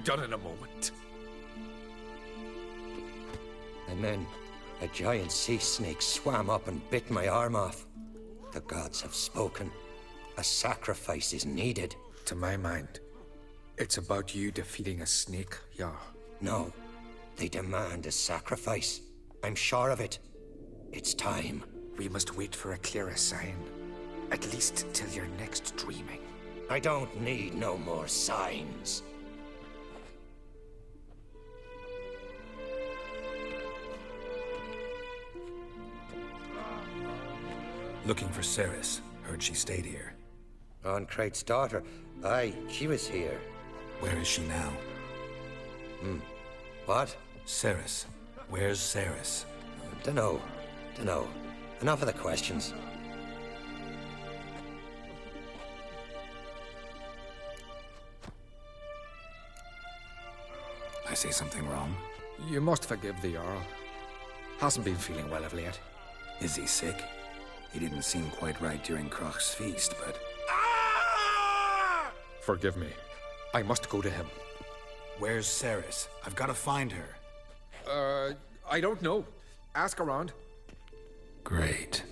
done in a moment. And then a giant sea snake swam up and bit my arm off. The gods have spoken. A sacrifice is needed. To my mind, it's about you defeating a snake, Jarl. No, they demand a sacrifice. I'm sure of it. It's time. We must wait for a clearer sign. At least till your next dreaming. I don't need no more signs. Looking for Ceres. Heard she stayed here. Crate's daughter. Aye, she was here. Where is she now? What? Ceres. Where's Ceres? Dunno. Enough of the questions. I say something wrong? You must forgive the Jarl. Hasn't been feeling well of late. Is he sick? He didn't seem quite right during Crach's feast, but... Forgive me. I must go to him. Where's Ceres? I've got to find her. I don't know. Ask around. Great.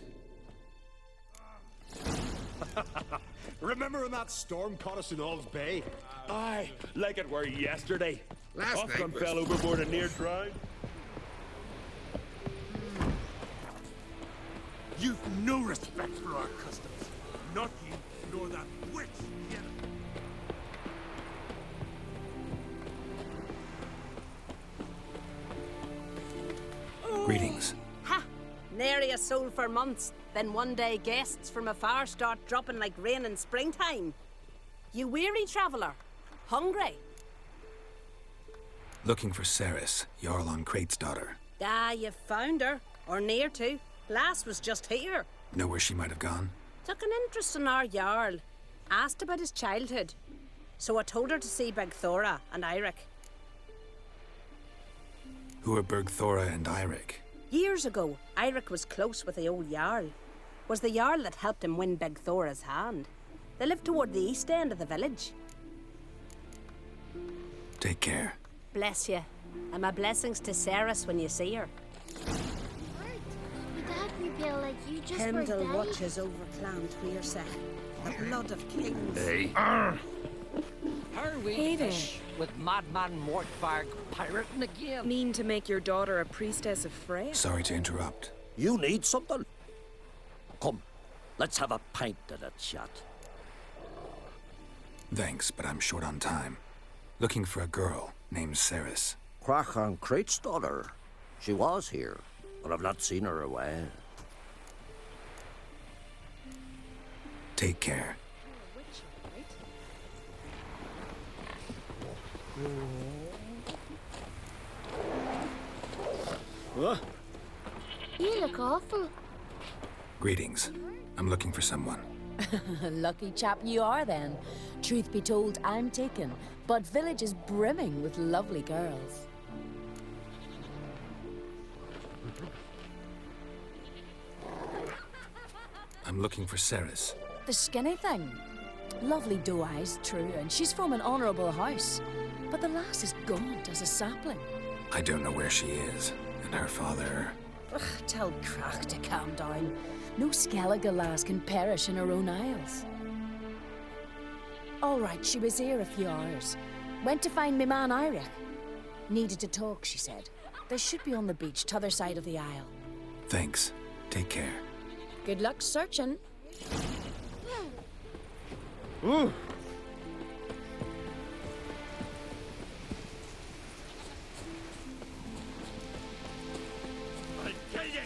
Remember when that storm caught us in All's Bay? Aye, like it were yesterday. Last night Ofcom was... fell overboard and near drowned. You've no respect for our customs. Not you, nor that witch together. Greetings. Ha! Nary a soul for months. Then one day guests from afar start dropping like rain in springtime. You weary traveller? Hungry? Looking for Ceres, Jarl on Crate's daughter. Ah, you found her. Or near to. Lass was just here. Know where she might have gone? Took an interest in our Jarl. Asked about his childhood. So I told her to see Baytuh and Undvik. Who are Bergthora and Undvik? Years ago, Undvik was close with the old Jarl. Was the Jarl that helped him win Baytuh's hand. They lived toward the east end of the village. Take care. Bless you. And my blessings to Ceres when you see her. But that reveal like you just were Kendall dying. watches over Clan Tweersa, the blood of kings. Hey. Are we Hey there. fish with madman Mortvarg pirating again? Mean to make your daughter a priestess of Freya? Sorry to interrupt. You need something? Come, let's have a pint and a chat. Thanks, but I'm short on time. Looking for a girl named Ceres. Crach and Crate's daughter. She was here, but I've not seen her a while. Take care. What? You look awful. Greetings. I'm looking for someone. Lucky chap you are then. Truth be told, I'm taken, but village is brimming with lovely girls. I'm looking for Ceres. The skinny thing. Lovely doe eyes, true, and she's from an honourable house. But the lass is gaunt as a sapling. I don't know where she is, and her father... Ugh, tell Crach to calm down. No Skellige lass can perish in her own isles. All right, she was here a few hours. Went to find me man Undvik. Needed to talk, she said. They should be on the beach, t'other side of the isle. Thanks. Take care. Good luck searching. I'll kill you!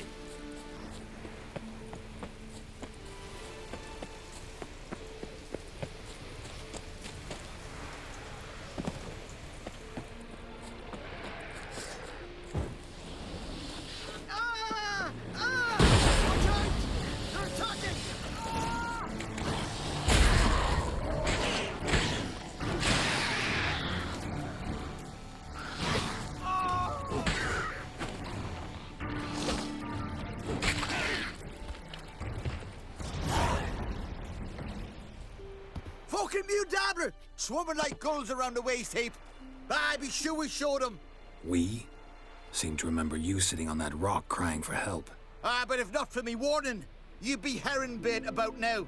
Fucking mute dabbler! Swarming like gulls around the waste heap. Aye, be sure we showed him. We? Seem to remember you sitting on that rock crying for help. Ah, but if not for me warning, you'd be herring bait about now.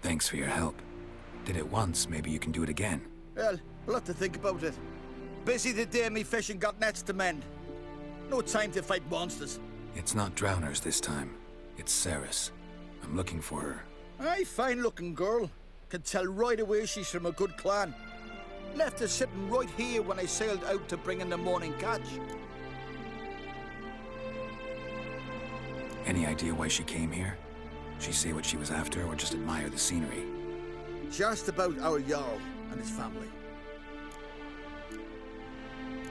Thanks for your help. Did it once, maybe you can do it again. Well, we'll have to think about it. Busy the day me fishing got nets to mend. No time to fight monsters. It's not drowners this time. It's Ceres. I'm looking for her. Aye, fine-looking girl. Can tell right away she's from a good clan. Left her sitting right here when I sailed out to bring in the morning catch. Any idea why she came here? She say what she was after or just admire the scenery? Just about our Jarl and his family.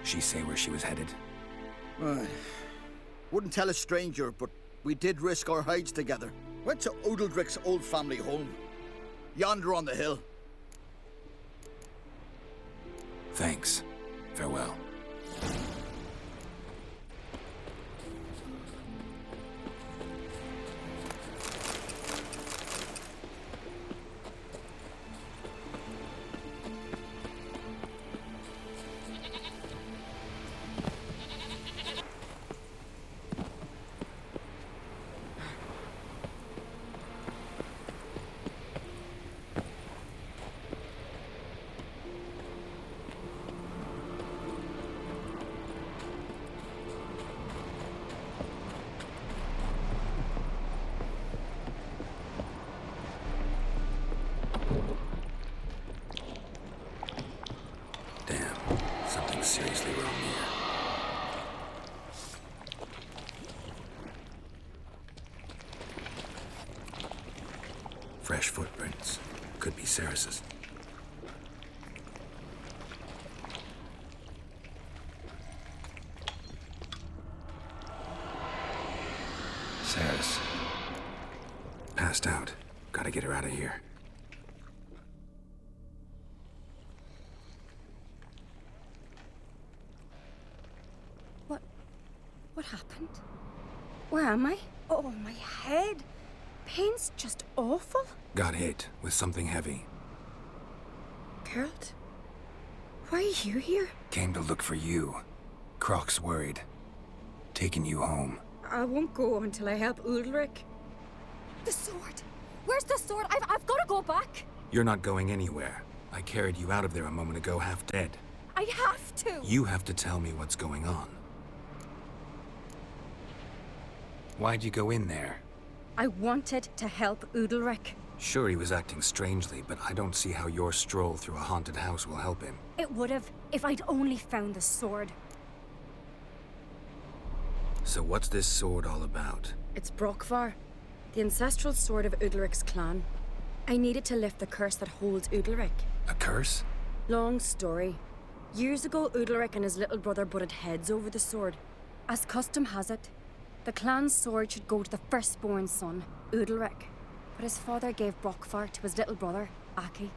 She say where she was headed? Wouldn't tell a stranger, but we did risk our hides together. Went to Undvik's old family home. Yonder on the hill. Thanks. Farewell. Something seriously wrong here. Fresh footprints. Could be Ceres's. Ceres. Passed out. Gotta get her out of here. What happened? Where am I? Oh, my head. Pain's just awful. Got hit with something heavy. Geralt? Why are you here? Came to look for you. Croc's worried. Taking you home. I won't go until I help Undvik. The sword! Where's the sword? I've got to go back! You're not going anywhere. I carried you out of there a moment ago half dead. I have to! You have to tell me what's going on. Why'd you go in there? I wanted to help Undvik. Sure, he was acting strangely, but I don't see how your stroll through a haunted house will help him. It would have, if I'd only found the sword. So what's this sword all about? It's Brokvar, the ancestral sword of Undvik's clan. I needed to lift the curse that holds Undvik. A curse? Long story. Years ago, Undvik and his little brother butted heads over the sword. As custom has it, the clan's sword should go to the firstborn son, Undvik. But his father gave Brokvar to his little brother, Aki.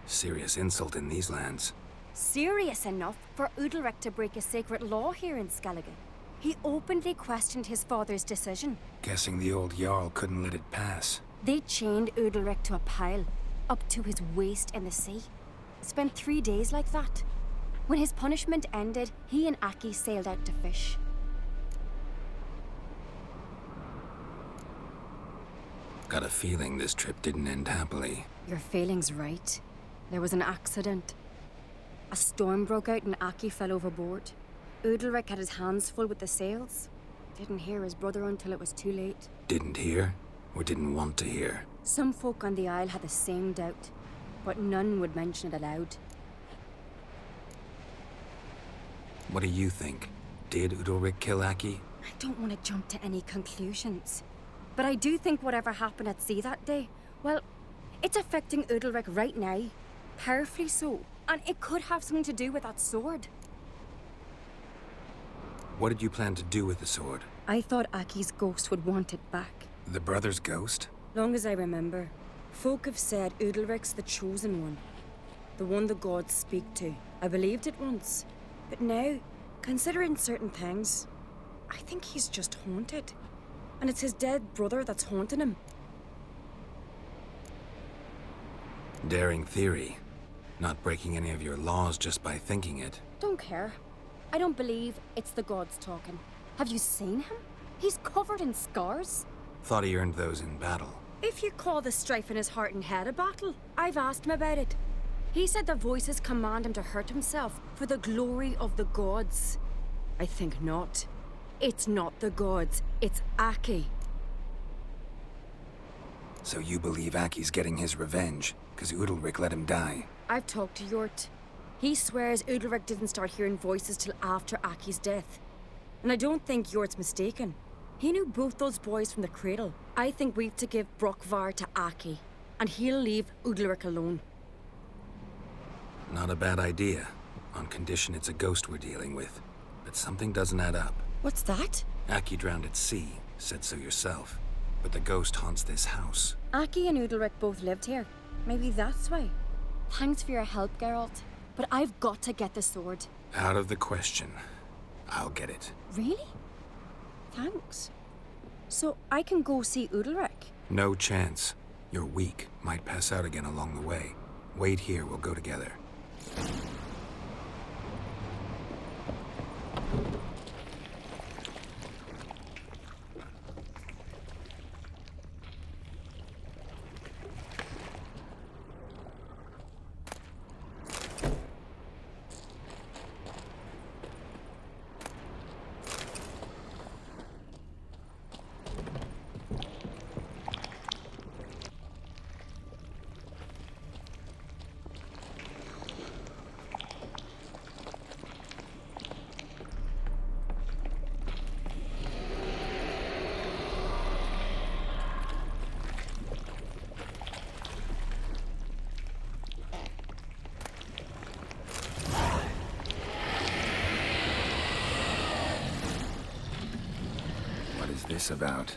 Serious insult in these lands. Serious enough for Undvik to break a sacred law here in Skellige. He openly questioned his father's decision. Guessing the old Jarl couldn't let it pass. They chained Undvik to a pile, up to his waist in the sea. Spent 3 days like that. When his punishment ended, he and Aki sailed out to fish. Got a feeling this trip didn't end happily. Your feeling's right. There was an accident. A storm broke out and Aki fell overboard. Undvik had his hands full with the sails. Didn't hear his brother until it was too late. Didn't hear? Or didn't want to hear? Some folk on the Isle had the same doubt, but none would mention it aloud. What do you think? Did Undvik kill Aki? I don't want to jump to any conclusions. But I do think whatever happened at sea that day, well, it's affecting Undvik right now. Powerfully so. And it could have something to do with that sword. What did you plan to do with the sword? I thought Aki's ghost would want it back. The brother's ghost? Long as I remember, folk have said Undvik's the chosen one. The one the gods speak to. I believed it once. But now, considering certain things, I think he's just haunted. And it's his dead brother that's haunting him. Daring theory. Not breaking any of your laws just by thinking it. Don't care. I don't believe it's the gods talking. Have you seen him? He's covered in scars. Thought he earned those in battle. If you call the strife in his heart and head a battle, I've asked him about it. He said the voices command him to hurt himself for the glory of the gods. I think not. It's not the gods, it's Aki. So you believe Aki's getting his revenge, because Undvik let him die? I've talked to Yort. He swears Undvik didn't start hearing voices till after Aki's death. And I don't think Yort's mistaken. He knew both those boys from the cradle. I think we've to give Brokvar to Aki, and he'll leave Undvik alone. Not a bad idea, on condition it's a ghost we're dealing with. But something doesn't add up. What's that? Aki drowned at sea, said so yourself. But the ghost haunts this house. Aki and Undvik both lived here. Maybe that's why. Thanks for your help, Geralt. But I've got to get the sword. Out of the question. I'll get it. Really? Thanks. So I can go see Undvik? No chance. You're weak. Might pass out again along the way. Wait here, we'll go together. What is this about?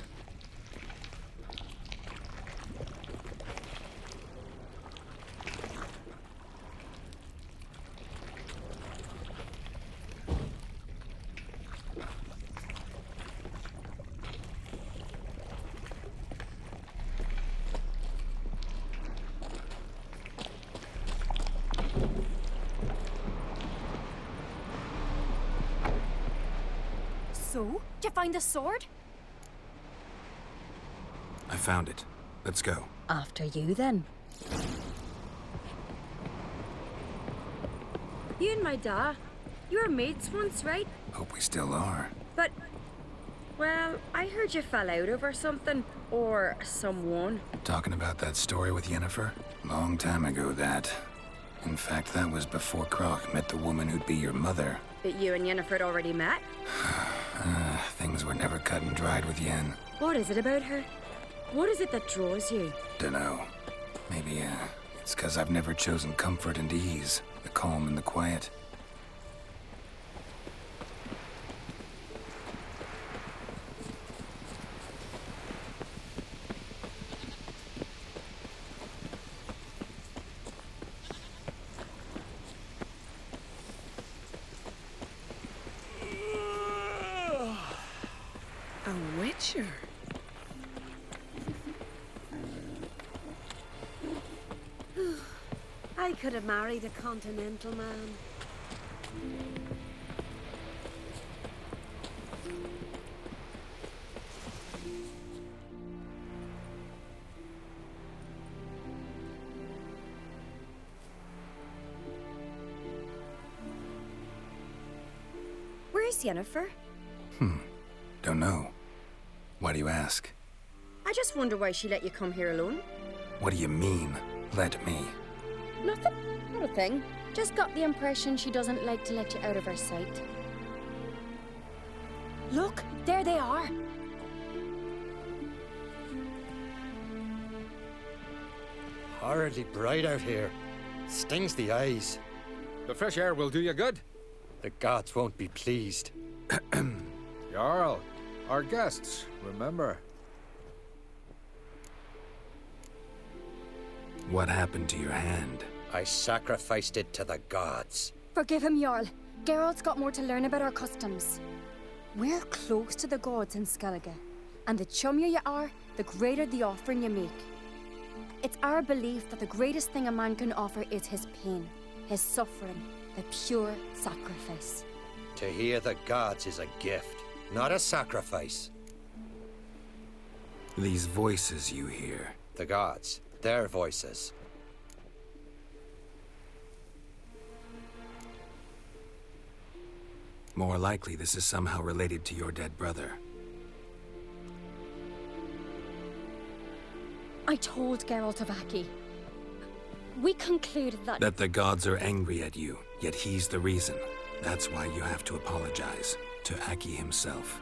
So? Did you find the sword? I found it. Let's go. After you, then. You and my da, you were mates once, right? Hope we still are. But, well, I heard you fell out over something. Or someone. Talking about that story with Yennefer? Long time ago, that. In fact, that was before Croc met the woman who'd be your mother. But you and Yennefer had already met? Things were never cut and dried with Yen. What is it about her? What is it that draws you? Dunno. Maybe, it's 'cause I've never chosen comfort and ease, the calm and the quiet. A witcher. I could have married a continental man. Where's Yennefer? Don't know. Why do you ask? I just wonder why she let you come here alone. What do you mean, let me? Nothing. Not a thing. Just got the impression she doesn't like to let you out of her sight. Look, there they are. Horridly bright out here. Stings the eyes. The fresh air will do you good. The gods won't be pleased. Jarl, our guests, remember. What happened to your hand? I sacrificed it to the gods. Forgive him, Jarl. Geralt's got more to learn about our customs. We're close to the gods in Skellige, and the chummier you are, the greater the offering you make. It's our belief that the greatest thing a man can offer is his pain, his suffering, the pure sacrifice. To hear the gods is a gift, not a sacrifice. These voices you hear. The gods, their voices. More likely, this is somehow related to your dead brother. I told Geralt of Aki. We concluded that... That the gods are angry at you, yet he's the reason. That's why you have to apologize. To Aki himself.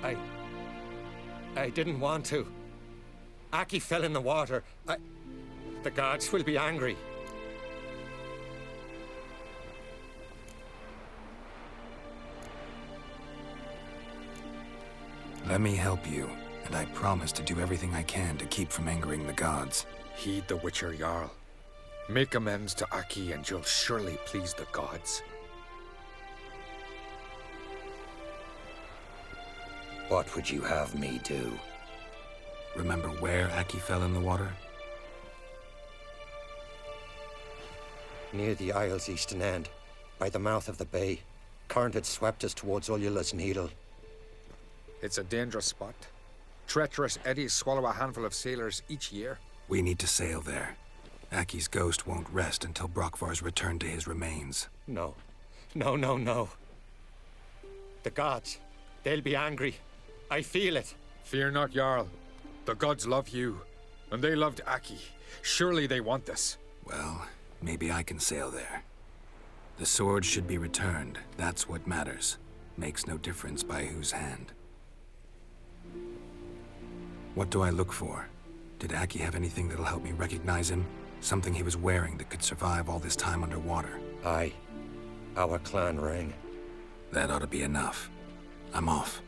I didn't want to. Aki fell in the water. The gods will be angry. Let me help you, and I promise to do everything I can to keep from angering the gods. Heed the Witcher Jarl. Make amends to Aki and you'll surely please the gods. What would you have me do? Remember where Aki fell in the water? Near the Isle's eastern end, by the mouth of the bay. Current had swept us towards Ullula's Needle. It's a dangerous spot. Treacherous eddies swallow a handful of sailors each year. We need to sail there. Aki's ghost won't rest until Brokvar's returned to his remains. No. No. The gods, they'll be angry. I feel it. Fear not, Jarl. The gods love you, and they loved Aki. Surely they want this. Well, maybe I can sail there. The sword should be returned. That's what matters. Makes no difference by whose hand. What do I look for? Did Aki have anything that'll help me recognize him? Something he was wearing that could survive all this time underwater? Aye. Our clan ring. That ought to be enough. I'm off.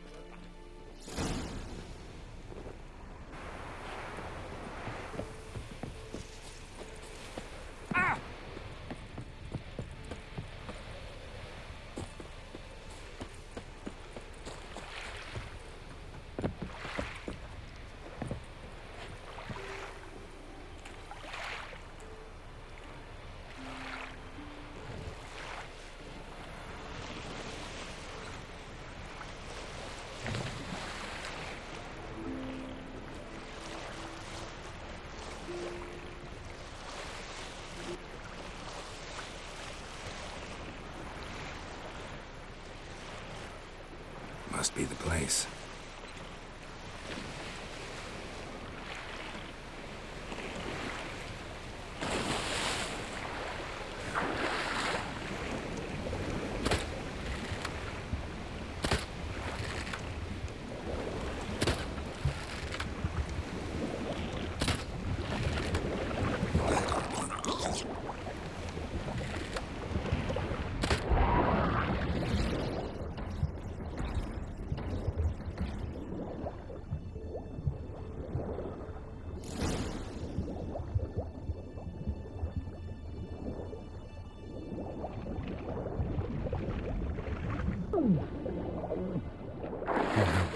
Must be the place.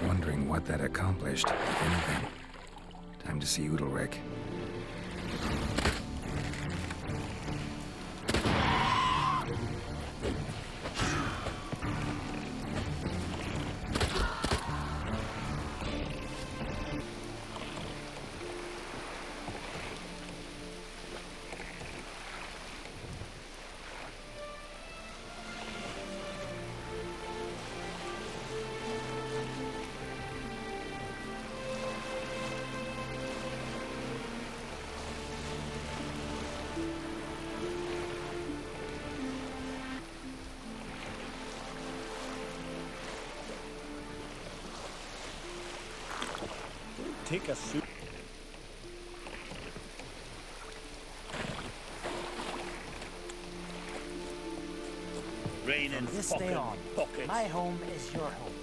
Wondering what that accomplished, if anything. Time to see Undvik. Take a suit. Rain and this day on, buckets. my home is your home.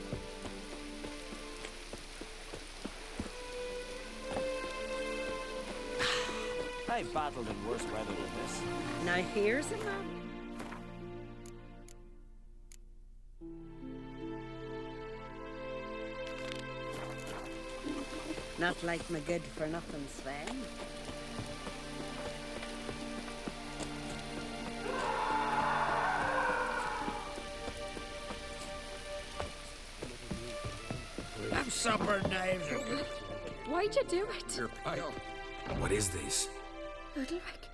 I battled in worse weather than this. Now here's a map. Not like my good-for-nothing Sven. supper knives. Why'd you do it? Your pipe. What is this? Udalric.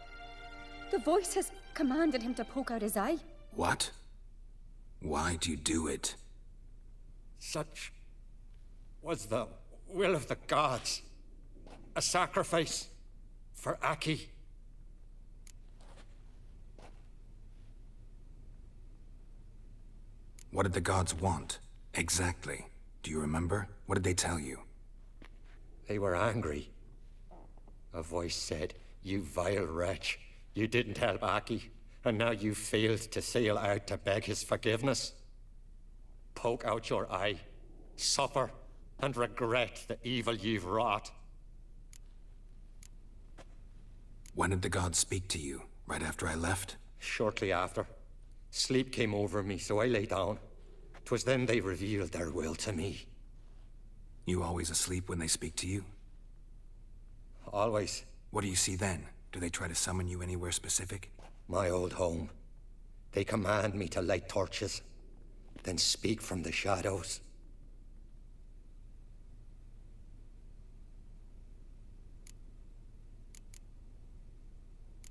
The voice has commanded him to poke out his eye. What? Why'd you do it? Such was the will of the gods. A sacrifice for Aki. What did the gods want? Exactly. Do you remember? What did they tell you? They were angry. A voice said, "You vile wretch. You didn't help Aki, and now you failed to sail out to beg his forgiveness. Poke out your eye, suffer, and regret the evil you've wrought." When did the gods speak to you? Right after I left? Shortly after. Sleep came over me, so I lay down. 'Twas then they revealed their will to me. You always asleep when they speak to you? Always. What do you see then? Do they try to summon you anywhere specific? My old home. They command me to light torches, then speak from the shadows.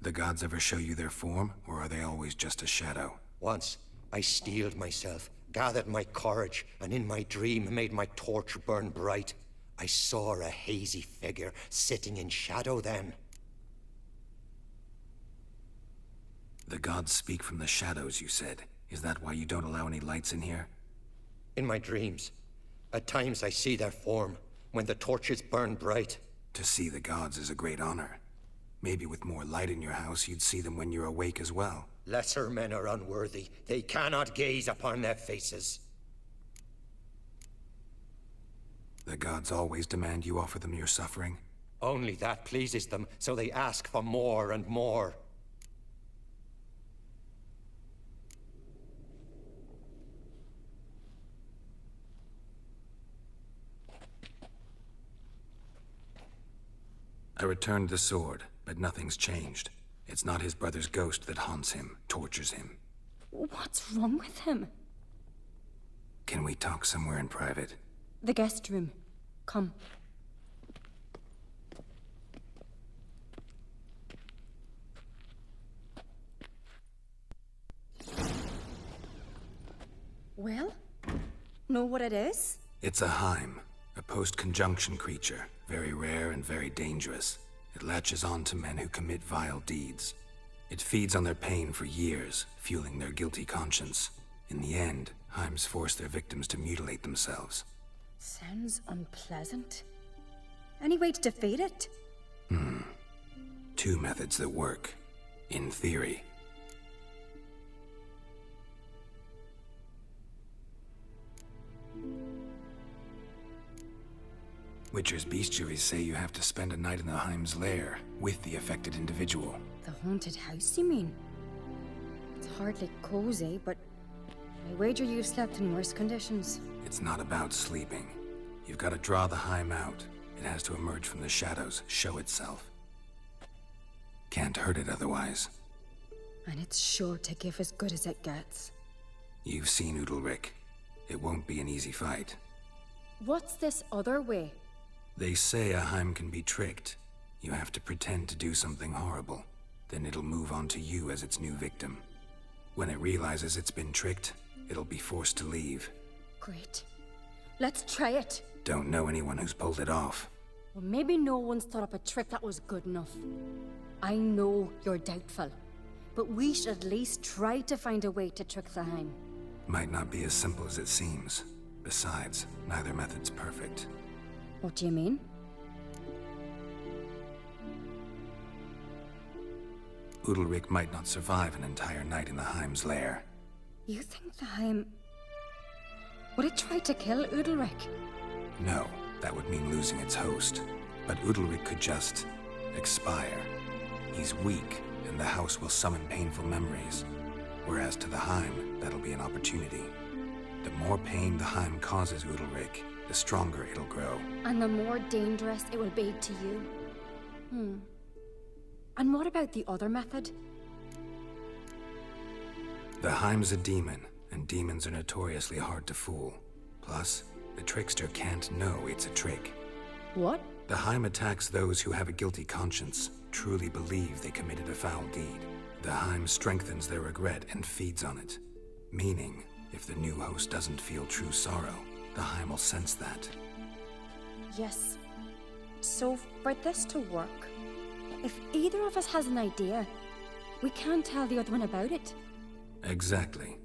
The gods ever show you their form, or are they always just a shadow? Once, I steeled myself, gathered my courage, and in my dream made my torch burn bright. I saw a hazy figure sitting in shadow then. The gods speak from the shadows, you said. Is that why you don't allow any lights in here? In my dreams, at times I see their form, when the torches burn bright. To see the gods is a great honor. Maybe with more light in your house, you'd see them when you're awake as well. Lesser men are unworthy. They cannot gaze upon their faces. The gods always demand you offer them your suffering? Only that pleases them, so they ask for more and more. I returned the sword, but nothing's changed. It's not his brother's ghost that haunts him, tortures him. What's wrong with him? Can we talk somewhere in private? The guest room. Come. Well? Know what it is? It's a Heim, a post-conjunction creature. Very rare and very dangerous. It latches on to men who commit vile deeds. It feeds on their pain for years, fueling their guilty conscience. In the end, Heims force their victims to mutilate themselves. Sounds unpleasant. Any way to defeat it? Two methods that work. In theory. Witcher's bestiaries say you have to spend a night in the Heim's lair with the affected individual. The haunted house, you mean? It's hardly cozy, but I wager you've slept in worse conditions. It's not about sleeping. You've got to draw the Heim out. It has to emerge from the shadows, show itself. Can't hurt it otherwise. And it's sure to give as good as it gets. You've seen Udalric. It won't be an easy fight. What's this other way? They say a Heim can be tricked. You have to pretend to do something horrible. Then it'll move on to you as its new victim. When it realizes it's been tricked, it'll be forced to leave. Great. Let's try it. Don't know anyone who's pulled it off. Well, maybe no one's thought up a trick that was good enough. I know you're doubtful, but we should at least try to find a way to trick the Heim. Might not be as simple as it seems. Besides, neither method's perfect. What do you mean? Udalric might not survive an entire night in the Heim's lair. You think the Heim... Would it try to kill Udalric? No, that would mean losing its host. But Udalric could just... expire. He's weak, and the house will summon painful memories. Whereas to the Heim, that'll be an opportunity. The more pain the Heim causes Udalric, the stronger it'll grow. And the more dangerous it will be to you. And what about the other method? The Heim's a demon, and demons are notoriously hard to fool. Plus, The trickster can't know it's a trick. What? The Heim attacks those who have a guilty conscience, truly believe they committed a foul deed. The Heim strengthens their regret and feeds on it. Meaning, if the new host doesn't feel true sorrow, the Heim will sense that. Yes. So, for this to work, if either of us has an idea, we can't tell the other one about it. Exactly.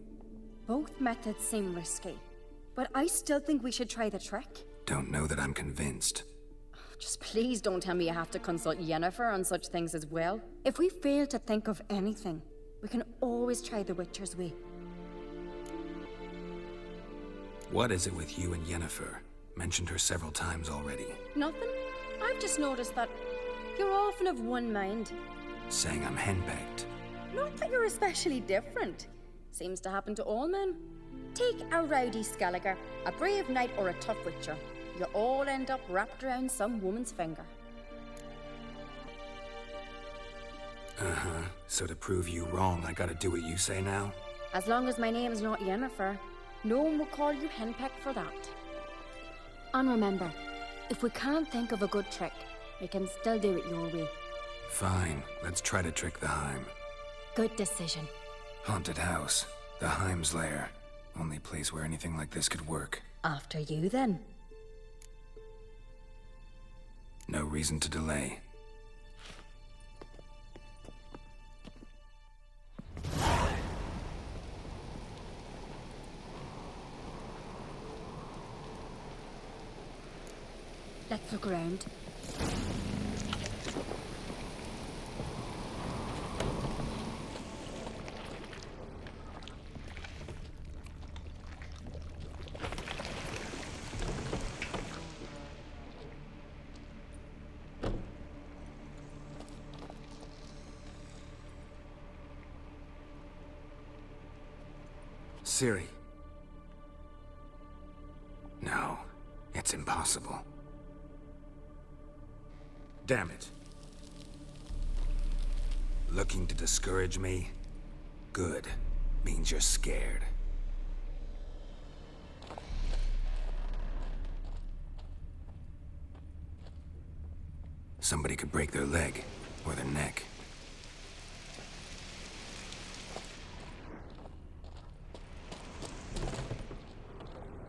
Both methods seem risky, but I still think we should try the trick. Don't know that I'm convinced. Just please don't tell me you have to consult Yennefer on such things as well. If we fail to think of anything, we can always try the Witcher's way. What is it with you and Yennefer? Mentioned her several times already. Nothing. I've just noticed that you're often of one mind. Saying I'm henpecked. Not that you're especially different. Seems to happen to all men. Take a rowdy Skelliger, a brave knight, or a tough witcher. You all end up wrapped around some woman's finger. Uh-huh. So to prove you wrong, I gotta do what you say now? As long as my name's not Yennefer, no one will call you henpecked for that. And remember, if we can't think of a good trick, we can still do it your way. Fine, let's try to trick the Heim. Good decision. Haunted house. The Heim's lair. Only place where anything like this could work. After you, then. No reason to delay. Let's look around. Ciri. No, it's impossible. Damn it. Looking to discourage me? Good. Means you're scared. Somebody could break their leg, or their neck.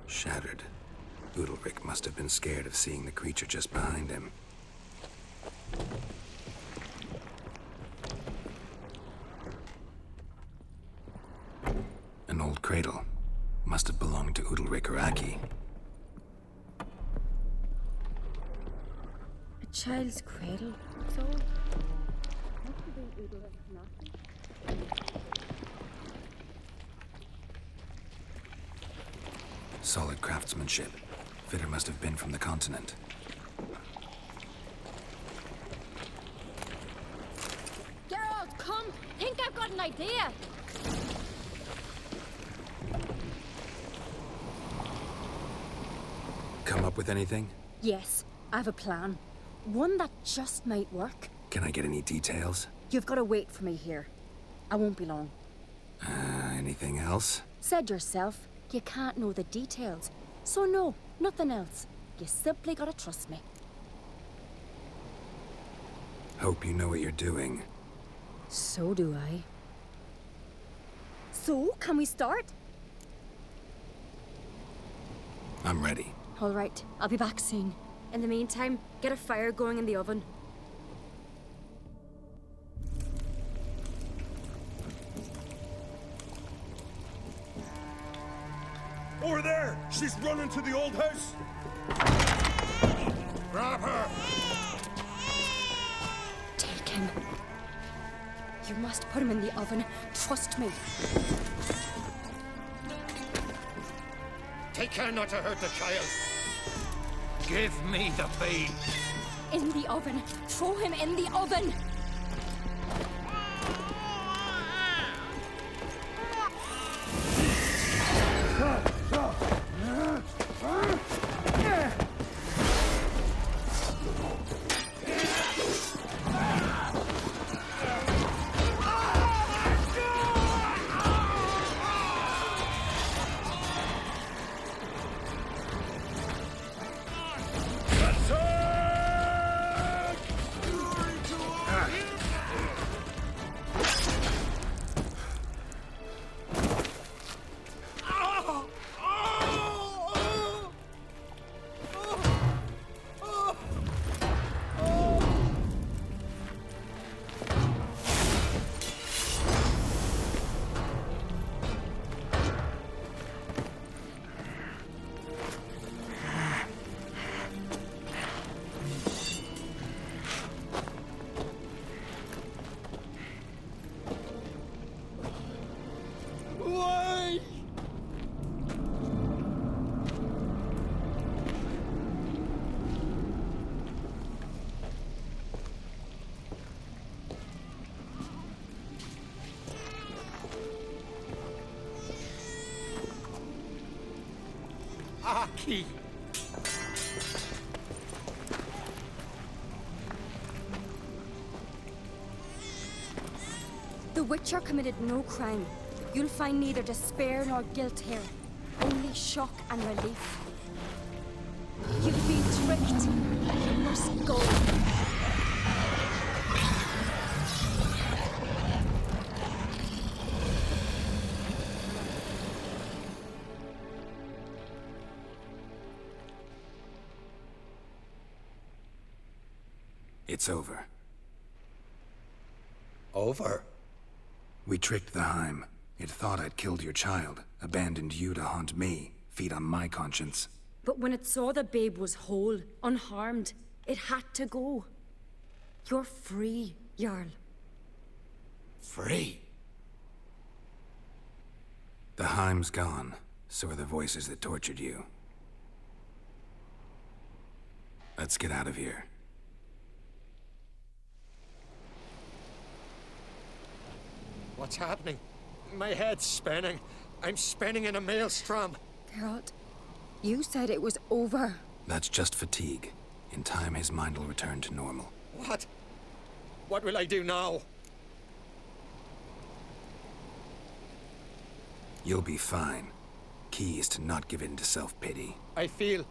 Shattered. Udalryk must have been scared of seeing the creature just behind him. An old cradle. Must have belonged to Udalryk or Aki. A child's cradle? So... must have been Udalryk's nothing. Solid craftsmanship. Fitter must have been from the continent. Geralt, come! Think I've got an idea! Come up with anything? Yes, I have a plan. One that just might work. Can I get any details? You've got to wait for me here. I won't be long. Anything else? Said yourself, you can't know the details. So no, nothing else. You simply gotta trust me. Hope you know what you're doing. So do I. So, can we start? I'm ready. All right, I'll be back soon. In the meantime, get a fire going in the oven. Over there! She's running to the old house! Grab her! Take him. You must put him in the oven. Trust me. Take care not to hurt the child. Give me the babe. In the oven. Throw him in the oven. Aki! The Witcher committed no crime. You'll find neither despair nor guilt here. Only shock and relief. You've been tricked. You must go. It's over. Over? We tricked the Heim. It thought I'd killed your child, abandoned you to haunt me, feed on my conscience. But when it saw the babe was whole, unharmed, it had to go. You're free, Jarl. Free? The Heim's gone, so are the voices that tortured you. Let's get out of here. What's happening? My head's spinning. I'm spinning in a maelstrom. Geralt, you said it was over. That's just fatigue. In time, his mind will return to normal. What? What will I do now? You'll be fine. Key is to not give in to self-pity. I feel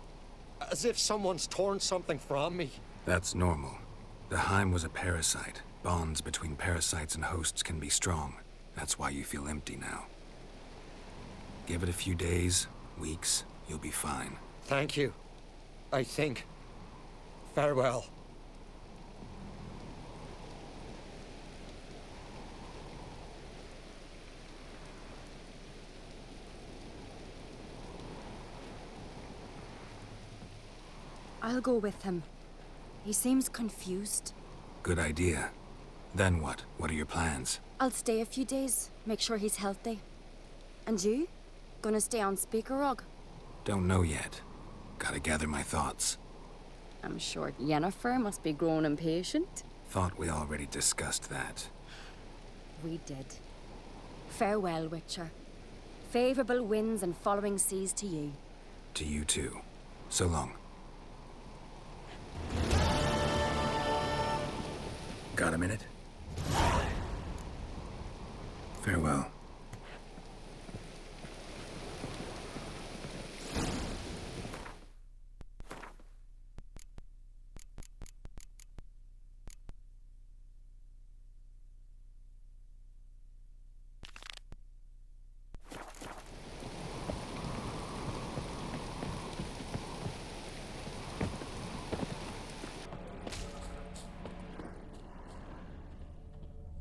as if someone's torn something from me. That's normal. The Heim was a parasite. Bonds between parasites and hosts can be strong. That's why you feel empty now. Give it a few days, weeks, you'll be fine. Thank you. I think. Farewell. I'll go with him. He seems confused. Good idea. Then what? What are your plans? I'll stay a few days, make sure he's healthy. And you? Gonna stay on Speaker Rog? Don't know yet. Gotta gather my thoughts. I'm sure Yennefer must be growing impatient. Thought we already discussed that. We did. Farewell, Witcher. Favorable winds and following seas to you. To you too. So long. Got a minute? Farewell.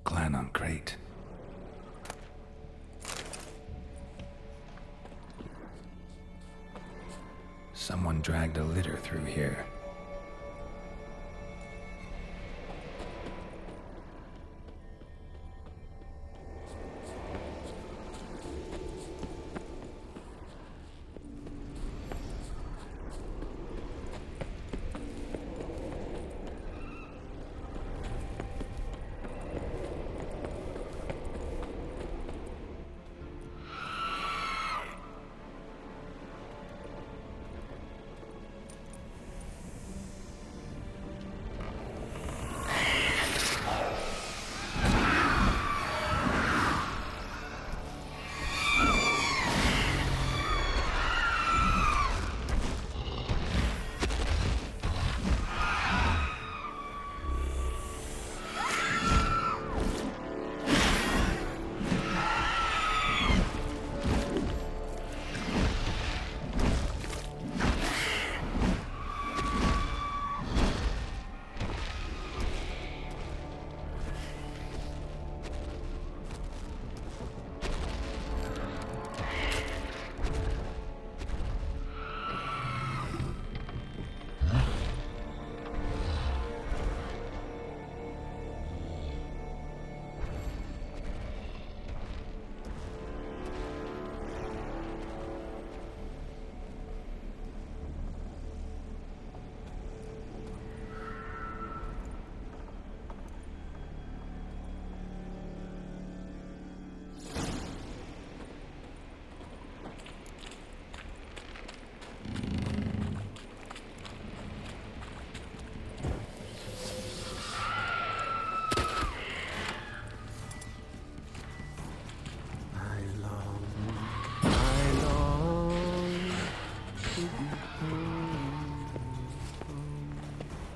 Clan on crate. Someone dragged a litter through here.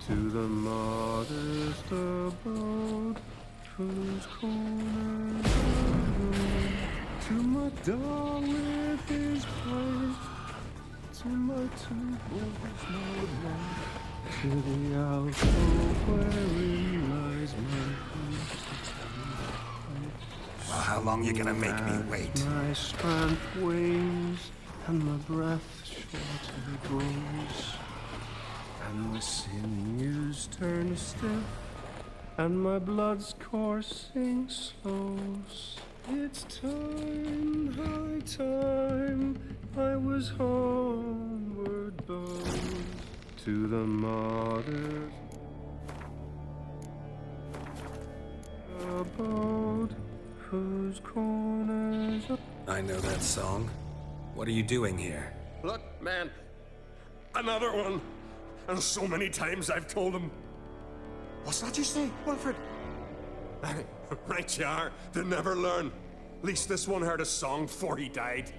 To the modest abode, whose corners are known. To my dog with his play, to my two boys no light, to the alcove wherein lies my Well, how long you gonna make me wait? My strength wanes, and my breath shortly grows, and my sinews turn stiff, and my blood's coursing slows. It's time, high time, I was homeward bound, to the modest abode, whose corners are... I know that song. What are you doing here? Look, man. Another one. And so many times I've told him. What's that you say, Wilfred? Right you are. They never learn. At least this one heard a song before he died.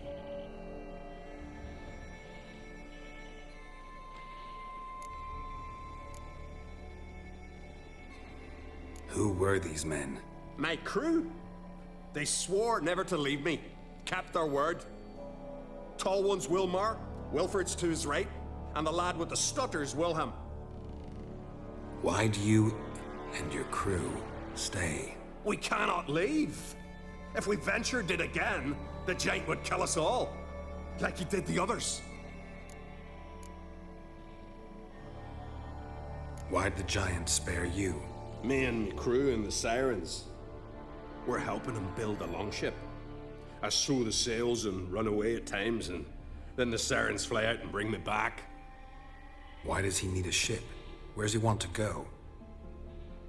Who were these men? My crew. They swore never to leave me. Kept their word. Tall one's Wilmar, Wilfred's to his right, and the lad with the stutter's Wilhelm. Why do you and your crew stay? We cannot leave. If we ventured it again, the giant would kill us all, like he did the others. Why'd the giant spare you? Me and my crew and the sirens. We're helping him build a longship. I sew the sails and run away at times, and then the sirens fly out and bring me back. Why does he need a ship? Where's he want to go?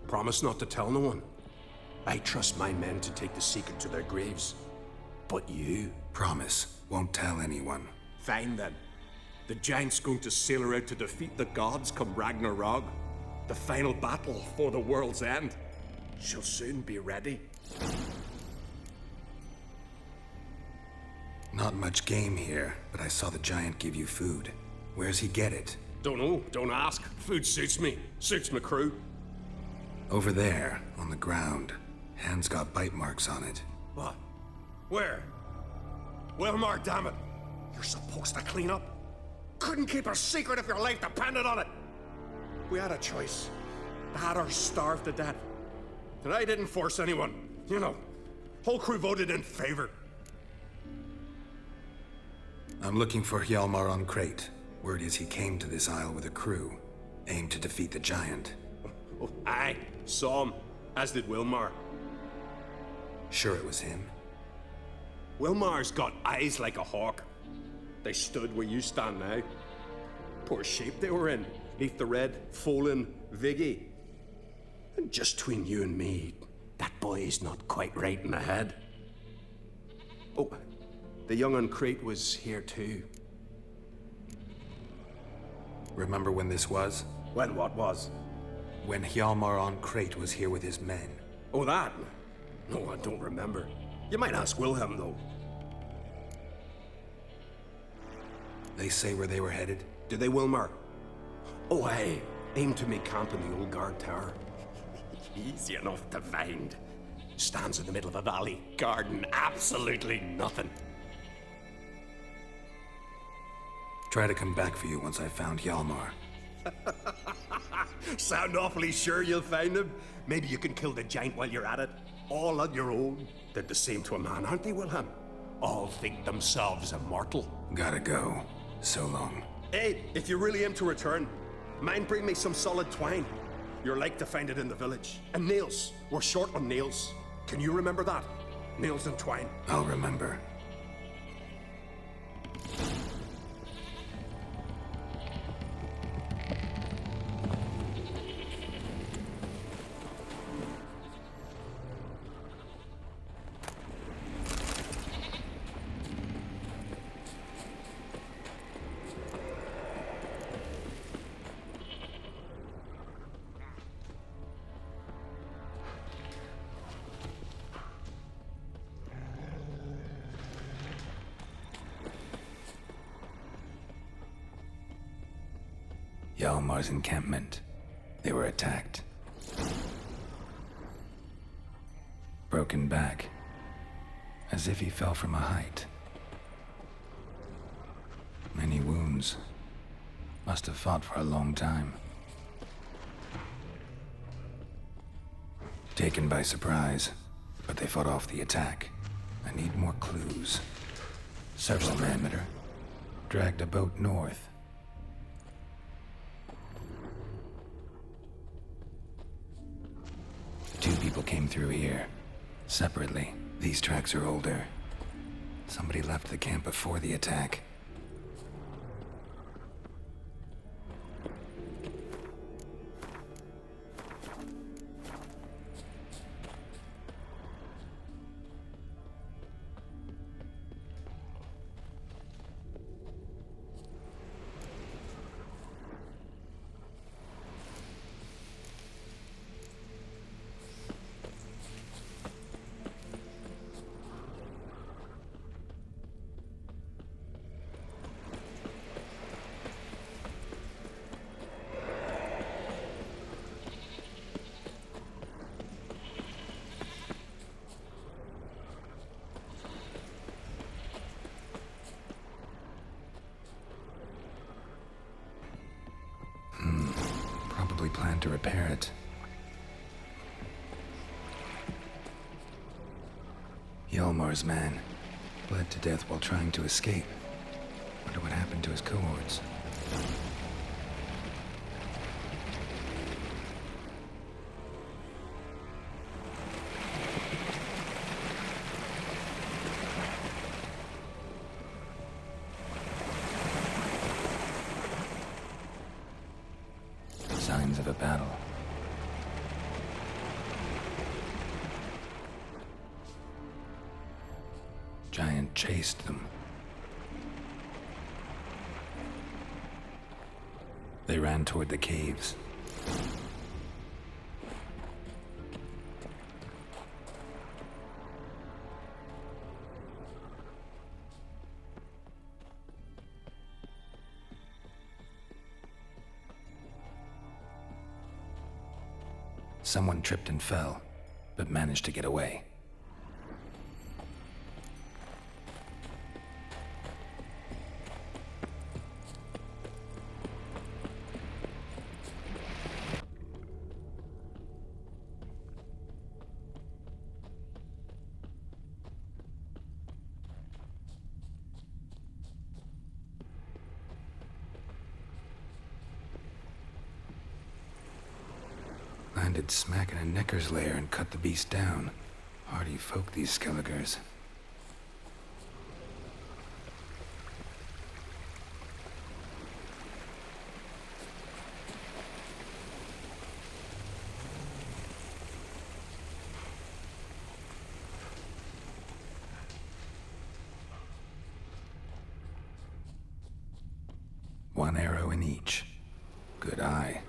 Promise not to tell no one. I trust my men to take the secret to their graves. But you... Promise, won't tell anyone. Fine then. The giant's going to sail her out to defeat the gods come Ragnarok. The final battle for the world's end. She'll soon be ready. Not much game here, but I saw the giant give you food. Where's he get it? Don't know, don't ask. Food suits me, suits my crew. Over there, on the ground. Hand's got bite marks on it. What? Where? Wilmar, damn it. You're supposed to clean up. Couldn't keep a secret if your life depended on it. We had a choice. That or starve to death. And I didn't force anyone. You know, whole crew voted in favor. I'm looking for Hjalmar on Crate. Word is he came to this isle with a crew, aimed to defeat the giant. Oh, aye, saw him, as did Wilmar. Sure it was him? Wilmar's got eyes like a hawk. They stood where you stand now. Poor shape they were in, neath the red, Folin, Viggy. And just between you and me, that boy's not quite right in the head. Oh, the young on Crate was here too. Remember when this was? When what was? When Hjalmar on Crate was here with his men. Oh, that? No, I don't remember. You might ask Wilhelm, though. They say where they were headed? Did they, Wilmar? Oh, aye. Aim to make camp in the old guard tower. Easy enough to find. Stands in the middle of a valley. Garden, absolutely nothing. Try to come back for you once I've found Hjalmar. Sound awfully sure you'll find him? Maybe you can kill the giant while you're at it. All on your own. Did the same to a man, aren't they, Wilhelm? All think themselves immortal. Gotta go. So long. Hey, if you really aim to return, mind bring me some solid twine. You're like to find it in the village. And nails. We're short on nails. Can you remember that? Nails and twine. I'll remember. Hjalmar's encampment. They were attacked. Broken back, as if he fell from a height. Many wounds. Must have fought for a long time. Taken by surprise, but they fought off the attack. I need more clues. Searched the perimeter. Dragged a boat north. Two people came through here. Separately. These tracks are older. Somebody left the camp before the attack. Probably planned to repair it. Hjalmar's man bled to death while trying to escape. Wonder what happened to his cohorts. Signs of a battle. Giant chased them. They ran toward the caves. Someone tripped and fell, but managed to get away. Landed smack in a necker's lair and cut the beast down. Hardy folk, these Skelligers. One arrow in each. Good eye.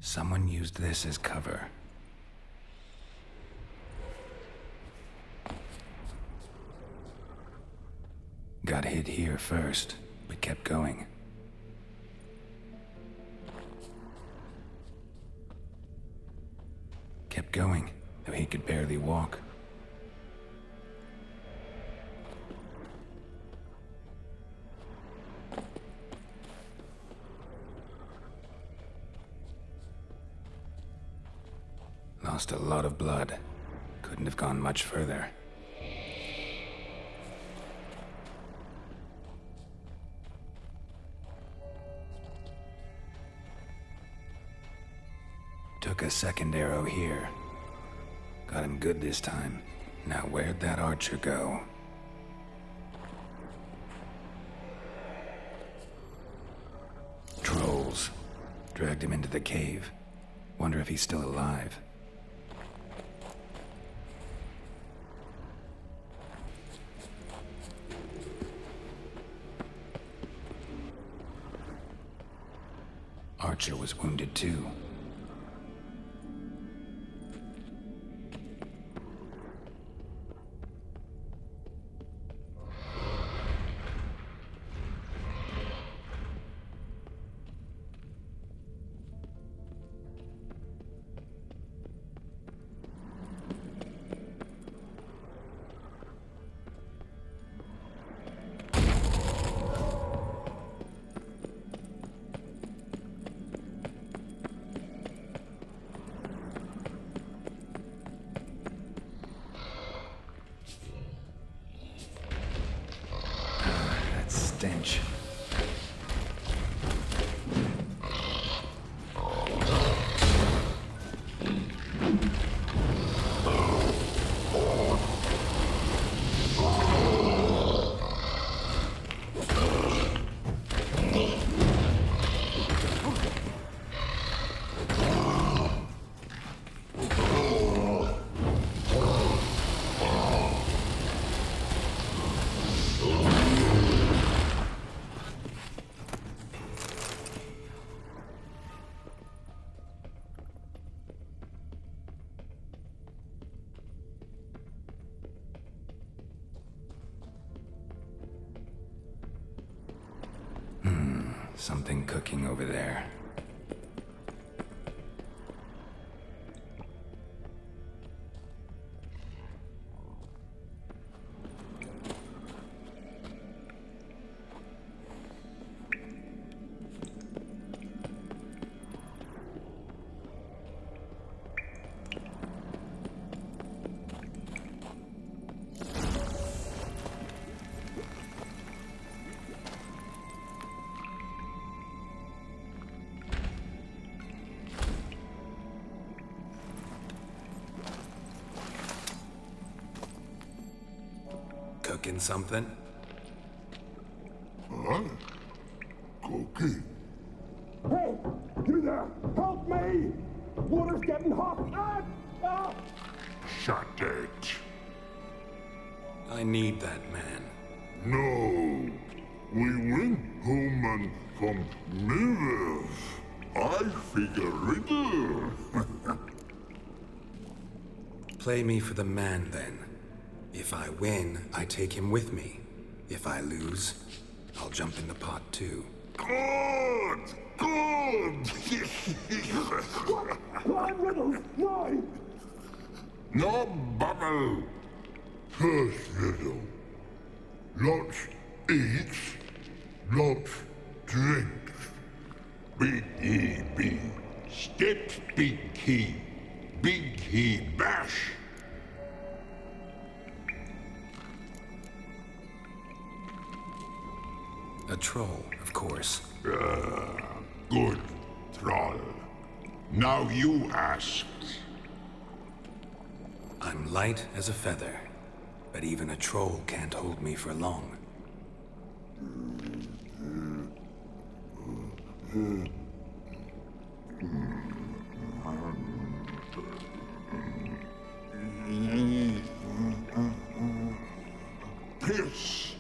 Someone used this as cover. Got hit here first, but kept going. Kept going, though he could barely walk. Lost a lot of blood. Couldn't have gone much further. Took a second arrow here. Got him good this time. Now where'd that archer go? Trolls. Dragged him into the cave. Wonder if he's still alive. Archer was wounded too. Something cooking over there. Cooking something? Huh? Cookie? Hey! You there! Help me! Water's getting hot! Shut it. I need that man. No. We went home and from mirrors. I figure riddle. Play me for the man, then. If I win, I take him with me. If I lose, I'll jump in the pot too. Good! Good! Climb riddles! No! No bubble! First riddle. Lots eats, lots drinks. Big E B. Steps big key. Big he bash. A troll, of course. Good, troll. Now you ask. I'm light as a feather, but even a troll can't hold me for long. Piss.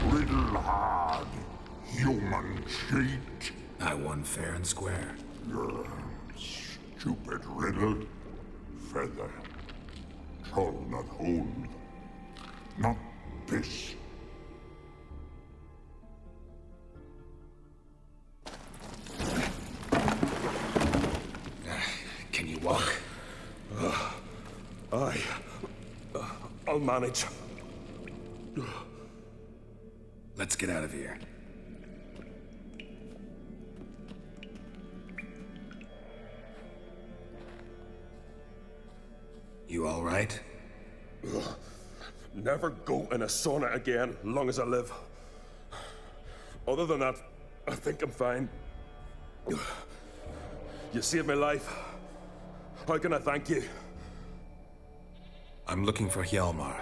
Riddle hard, human cheat. I won fair and square. Stupid riddle. Feather. Troll not hold. Not piss. Can you walk? I'll manage. Let's get out of here. You all right? Never go in a sauna again, long as I live. Other than that, I think I'm fine. You saved my life. How can I thank you? I'm looking for Hjalmar.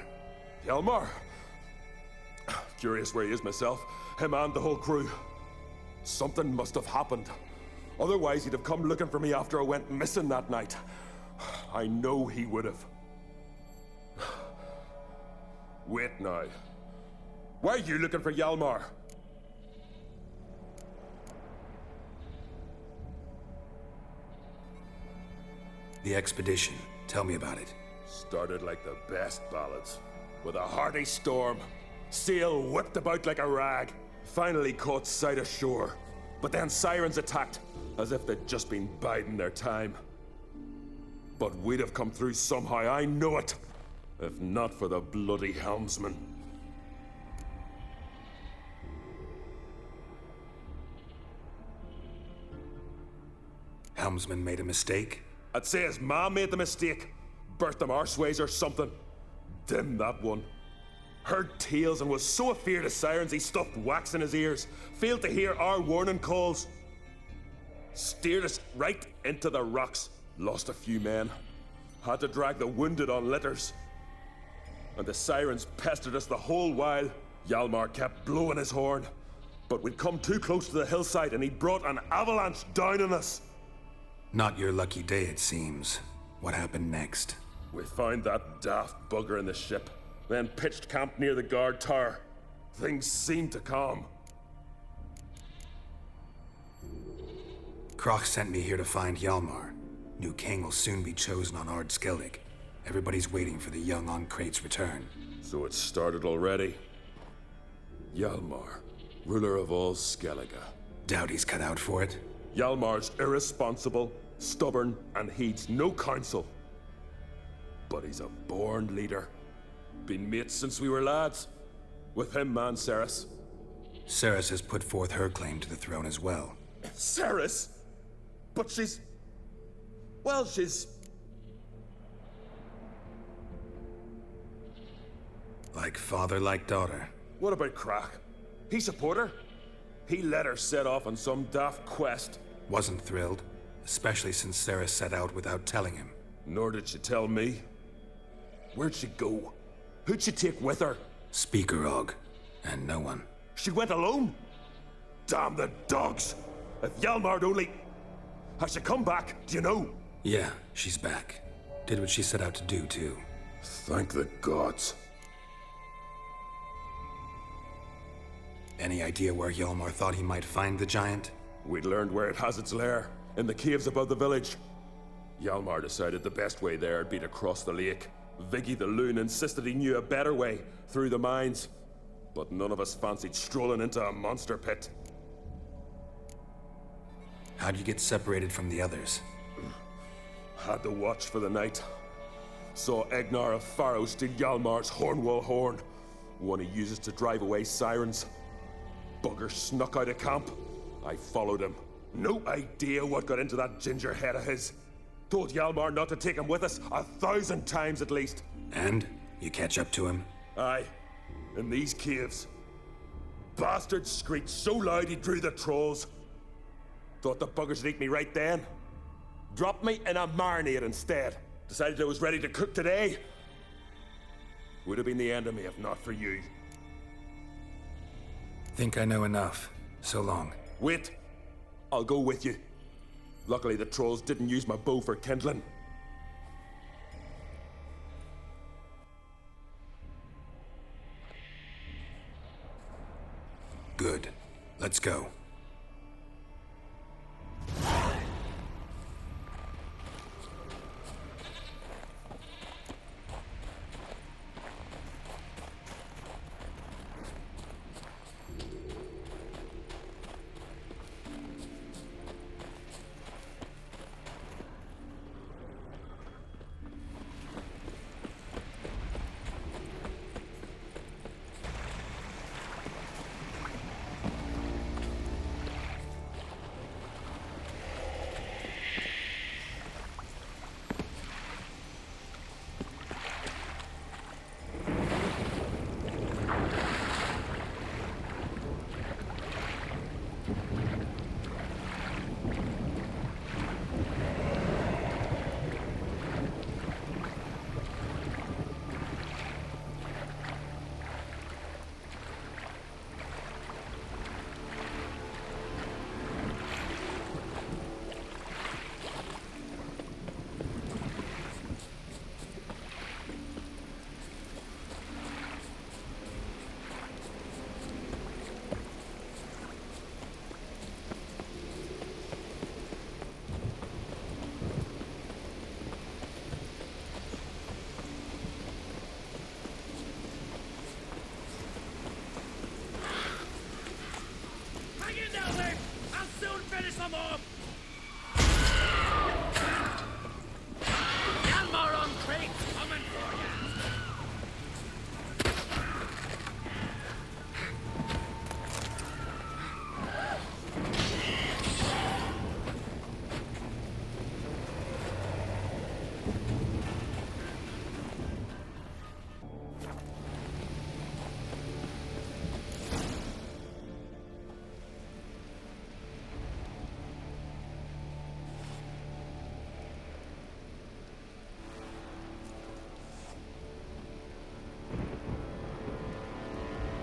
Hjalmar? Curious where he is myself. Him and the whole crew. Something must have happened. Otherwise, he'd have come looking for me after I went missing that night. I know he would have. Wait now. Why are you looking for Hjalmar? The expedition. Tell me about it. Started like the best ballads. With a hearty storm. Sail whipped about like a rag. Finally caught sight of shore. But then sirens attacked, as if they'd just been biding their time. But we'd have come through somehow, I know it. If not for the bloody helmsman. Helmsman made a mistake? I'd say his ma made the mistake. Birthed them arseways or something. Dim that one. Heard tales and was so afeard of sirens he stuffed wax in his ears. Failed to hear our warning calls. Steered us right into the rocks. Lost a few men. Had to drag the wounded on litters. And the sirens pestered us the whole while. Hjalmar kept blowing his horn. But we'd come too close to the hillside and he brought an avalanche down on us. Not your lucky day, it seems. What happened next? We found that daft bugger in the ship, then pitched camp near the guard tower. Things seemed to calm. Kroch sent me here to find Hjalmar. New king will soon be chosen on Ard Skellig. Everybody's waiting for the young Ancrate's return. So it started already. Hjalmar. ruler of all Skellige. Doubt he's cut out for it. Hjalmar's irresponsible, stubborn, and heeds no counsel. But he's a born leader. Been mates since we were lads. With him, man, Ceres. Ceres has put forth her claim to the throne as well. Ceres? But she's... well, she's... like father, like daughter. What about Crack? He support her? He let her set off on some daft quest. Wasn't thrilled, especially since Ceres set out without telling him. Nor did she tell me. Where'd she go? Who'd she take with her? Speaker Og, and no one. She went alone? Damn the dogs! If Hjalmar'd only... has she come back, do you know? Yeah, she's back. Did what she set out to do, too. Thank the gods. Any idea where Hjalmar thought he might find the giant? We'd learned where it has its lair, in the caves above the village. Hjalmar decided the best way there would be to cross the lake. Viggy the loon insisted he knew a better way, through the mines. But none of us fancied strolling into a monster pit. How'd you get separated from the others? Had to watch for the night. Saw Egnar of Pharaoh steal Hjalmar's Hornwall horn, one he uses to drive away sirens. Bugger snuck out of camp. I followed him. No idea what got into that ginger head of his. Told Hjalmar not to take him with us 1,000 times at least. And? You catch up to him? Aye. In these caves. Bastard screeched so loud he drew the trolls. Thought the buggers would eat me right then. Dropped me in a marinade instead. Decided I was ready to cook today. Would have been the end of me if not for you. Think I know enough. So long. Wait. I'll go with you. Luckily the trolls didn't use my bow for kindling. Good. Let's go.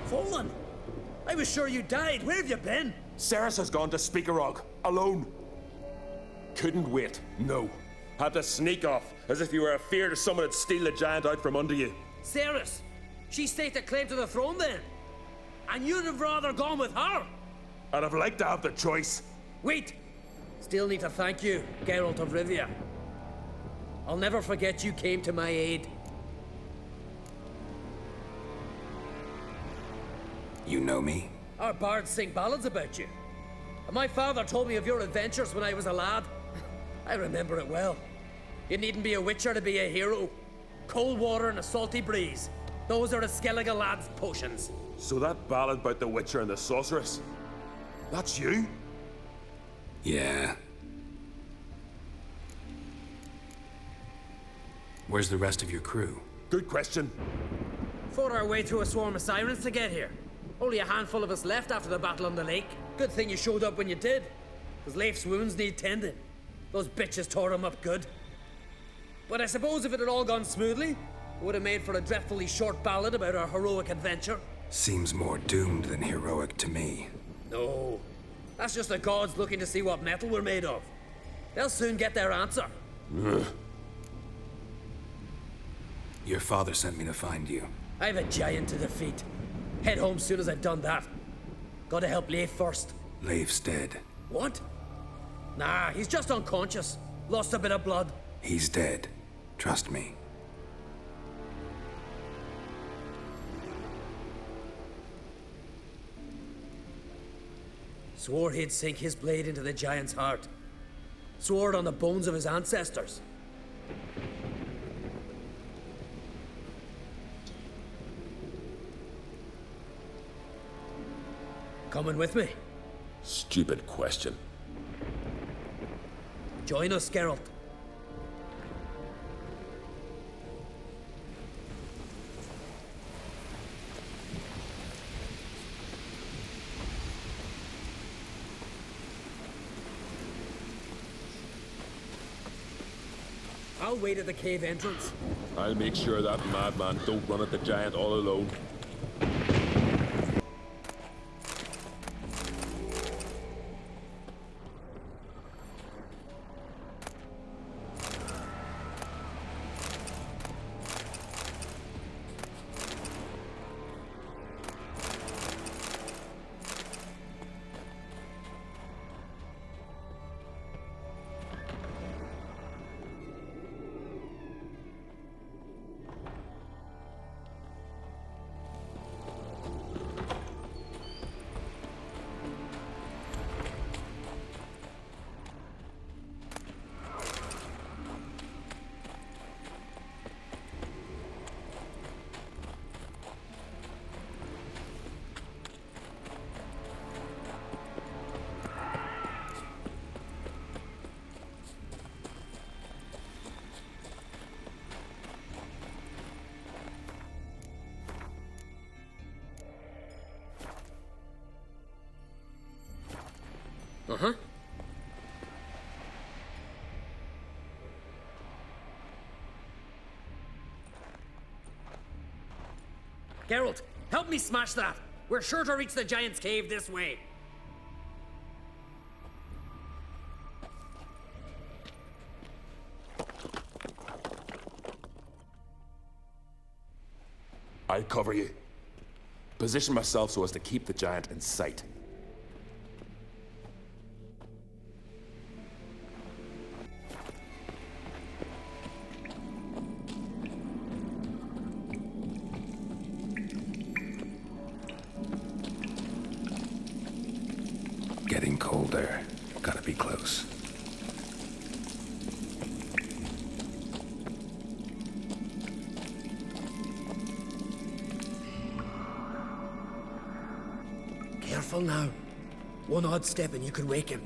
Fallen! I was sure you died. Where have you been? Ceres has gone to Speakerog, alone. Couldn't wait, no. Had to sneak off, as if you were afeard someone would steal the giant out from under you. Ceres! She staked a claim to the throne then? And you'd have rather gone with her? I'd have liked to have the choice. Wait! Still need to thank you, Geralt of Rivia. I'll never forget you came to my aid. You know me? Our bards sing ballads about you. And my father told me of your adventures when I was a lad. I remember it well. You needn't be a witcher to be a hero. Cold water and a salty breeze. Those are a Skellige lad's potions. So that ballad about the Witcher and the Sorceress, that's you? Yeah. Where's the rest of your crew? Good question. Fought our way through a swarm of sirens to get here. Only a handful of us left after the battle on the lake. Good thing you showed up when you did. Because Leif's wounds need tending. Those bitches tore him up good. But I suppose if it had all gone smoothly, it would have made for a dreadfully short ballad about our heroic adventure. Seems more doomed than heroic to me. No. That's just the gods looking to see what metal we're made of. They'll soon get their answer. Your father sent me to find you. I have a giant to defeat. Head home soon as I've done that. Gotta help Leif first. Leif's dead. What? Nah, he's just unconscious. Lost a bit of blood. He's dead. Trust me. Swore he'd sink his blade into the giant's heart. Swore it on the bones of his ancestors. Coming with me? Stupid question. Join us, Geralt. I'll wait at the cave entrance. I'll make sure that madman don't run at the giant all alone. Uh-huh. Geralt, help me smash that. We're sure to reach the giant's cave this way. I'll cover you. Position myself so as to keep the giant in sight. Getting colder. Gotta be close. Careful now. One odd step and you could wake him.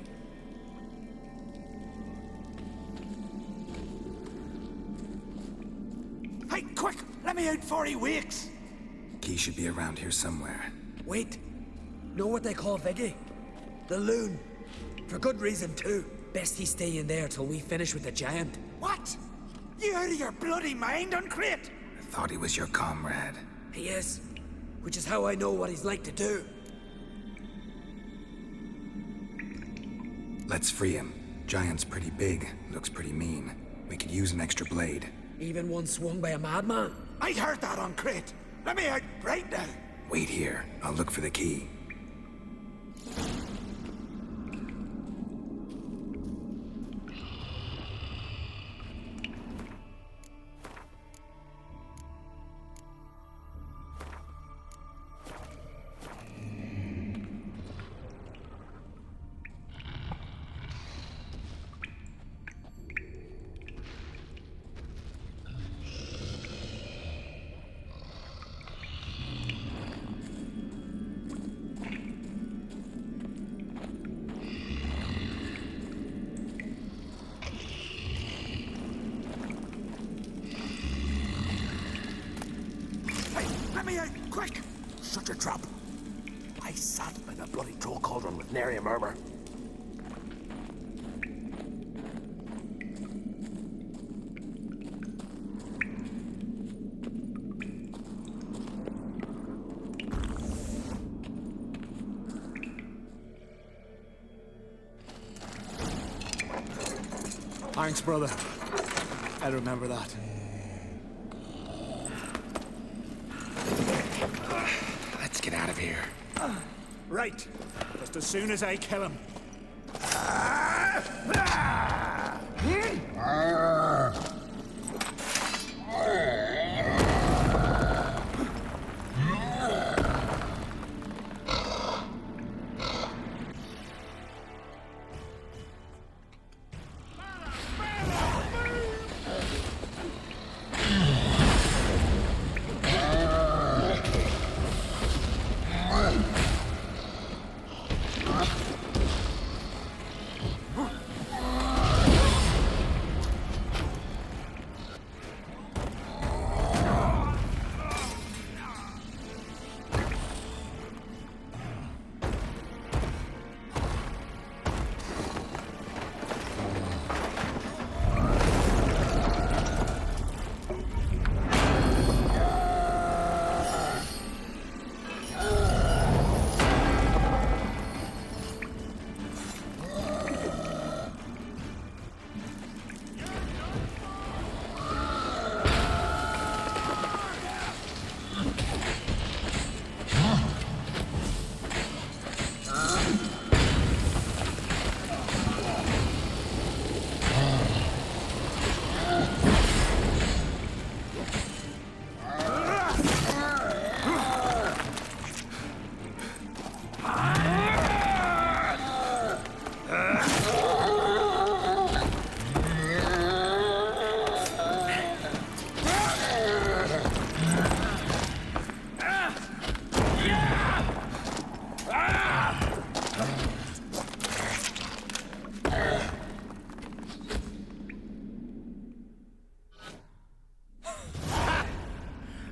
Hey, quick! Let me out before he wakes! Key should be around here somewhere. Wait. Know what they call Viggy? The loon. For good reason, too. Best he stay in there till we finish with the giant. What? You out of your bloody mind, Uncrate? I thought he was your comrade. He is. Which is how I know what he's like to do. Let's free him. Giant's pretty big, looks pretty mean. We could use an extra blade. Even one swung by a madman. I heard that, Uncrate. Let me out right now. Wait here. I'll look for the key. Quick! Shut your trap! I sat in a bloody troll cauldron with nary a murmur. Thanks, brother. I remember that. Let's get out of here. Right. Just as soon as I kill him.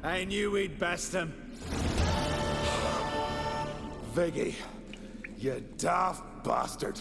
I knew we'd best him. Viggy, you daft bastard.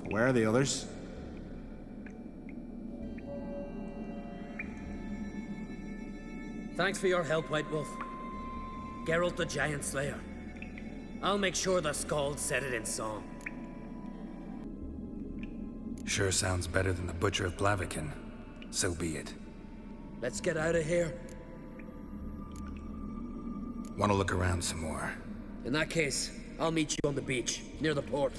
Where are the others? Thanks for your help, White Wolf. Geralt the Giant Slayer. I'll make sure the Scald said it in song. Sure sounds better than the Butcher of Blaviken. So be it. Let's get out of here. Want to look around some more? In that case, I'll meet you on the beach, near the port.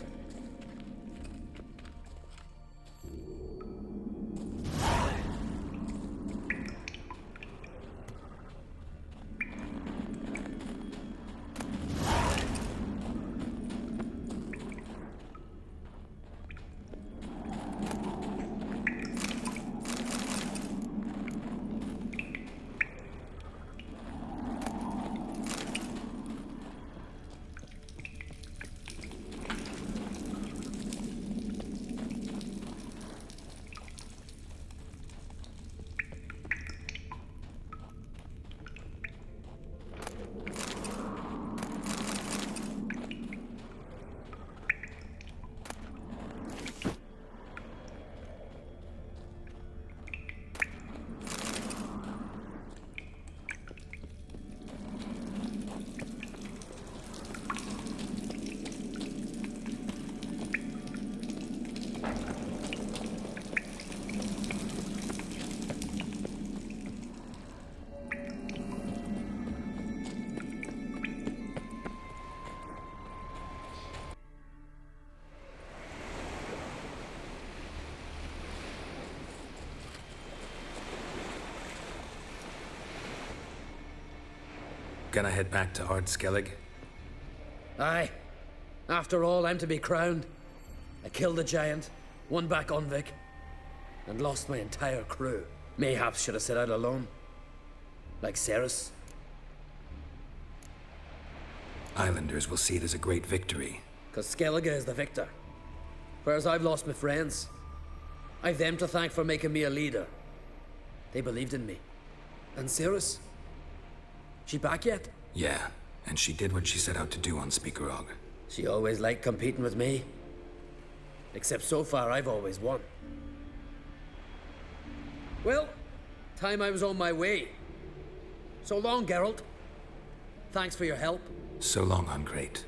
Gonna head back to Ard Skellig? Aye. After all, I'm to be crowned. I killed the giant, won back Undvik, and lost my entire crew. Mayhaps should have set out alone. Like Ceres. Islanders will see it as a great victory. Because Skellige is the victor. Whereas I've lost my friends. I've them to thank for making me a leader. They believed in me. And Ceres? She back yet? Yeah, and she did what she set out to do on Speakerog. She always liked competing with me. Except so far, I've always won. Well, time I was on my way. So long, Geralt. Thanks for your help. So long, Ungreat.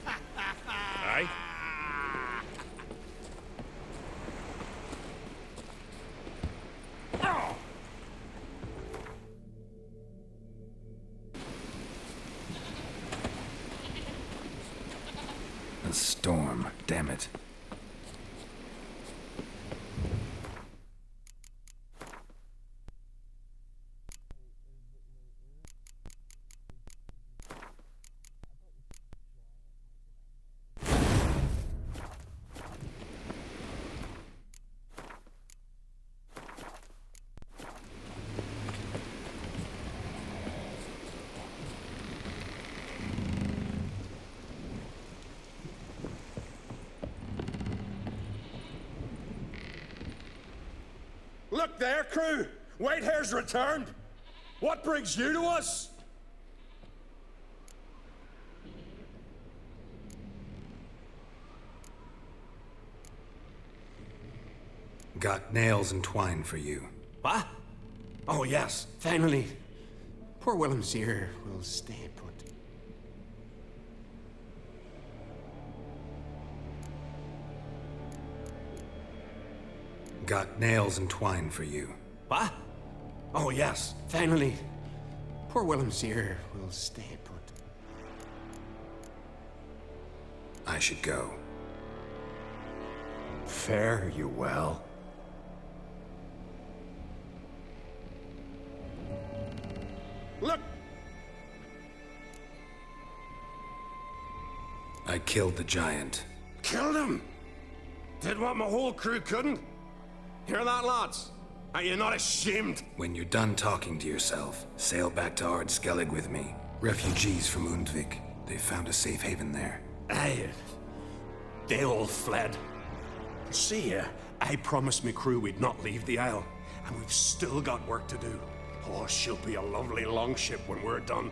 Aye? A storm, damn it. Look there, crew! Whitehair's returned! What brings you to us? Got nails and twine for you. What? Oh, yes, finally. Poor Willem's here will stay put. Got nails and twine for you. What? Oh, yes, finally. Poor Willem's here will stay put. I should go. Fare you well. Look! I killed the giant. Killed him! Did what my whole crew couldn't? Hear that, lads? Are you not ashamed? When you're done talking to yourself, sail back to Ard Skellig with me. Refugees from Undvik. They found a safe haven there. Aye. They all fled. See, I promised my crew we'd not leave the Isle, and we've still got work to do. Oh, she'll be a lovely longship when we're done.